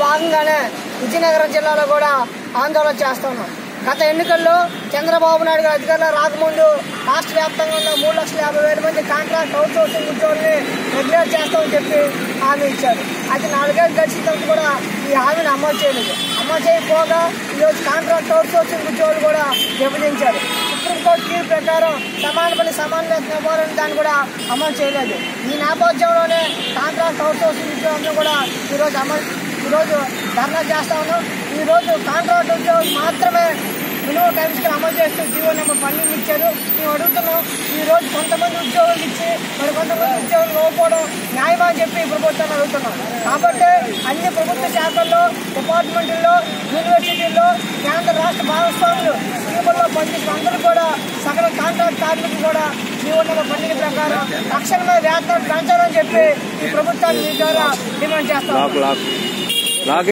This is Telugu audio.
భాగంగానే విజయనగరం జిల్లాలో కూడా ఆందోళన చేస్తున్నాం. గత ఎన్నికల్లో చంద్రబాబు నాయుడు గారు అధికారంలో రాకముందు రాష్ట్ర వ్యాప్తంగా ఉన్న 3,50,000 మంది కాంట్రాక్ట్ అవుట్ సోర్సింగ్ ఉద్యోగుల్ని రెగ్యులేట్ చేస్తామని చెప్పి హామీ ఇచ్చారు. అది 4 ఏళ్ళు గడిచిన తర్వాత కూడా ఈ హామీని అమలు చేయలేదు. అమలు చేయకపోగా ఈరోజు కాంట్రాక్ట్ అవుట్ సోర్సింగ్ ఉద్యోగులు కూడా విభజించారు. సుప్రీంకోర్టు తీర్పు ప్రకారం సమాన పని సమాన వేతనం ఇవ్వాలని దాన్ని కూడా అమలు చేయలేదు. ఈ నేపథ్యంలోనే కాంట్రాక్ట్ అవుట్ సోర్సింగ్ ఉద్యోగులను కూడా ఈరోజు ధర్నా చేస్తా ఉన్నాం. ఈరోజు కాంట్రాక్ట్ ఉద్యోగులు మాత్రమే మినిమం టైం స్కేల్ అమలు చేస్తూ జీవో నెంబర్ 12 ఇచ్చారు. మేము అడుగుతున్నాం, ఈరోజు కొంతమంది ఉద్యోగులు ఇచ్చి మరి కొంతమంది ఉద్యోగులు ఇవ్వకపోవడం న్యాయమా అని చెప్పి ప్రభుత్వాన్ని అడుగుతున్నాం. కాబట్టి అన్ని ప్రభుత్వ శాఖల్లో, డిపార్ట్మెంట్లో, యూనివర్సిటీల్లో, కేంద్ర రాష్ట్ర భాగస్వాములు స్కీముల్లో పనిచేసిన అందరూ కూడా సకల కాంట్రాక్ట్ కార్మికులు కూడా జీవో నెంబర్ 12 ప్రకారం తక్షణమే వేతనాలు పెంచాలని చెప్పి ఈ ప్రభుత్వాన్ని మీ ద్వారా డిమాండ్ చేస్తాం.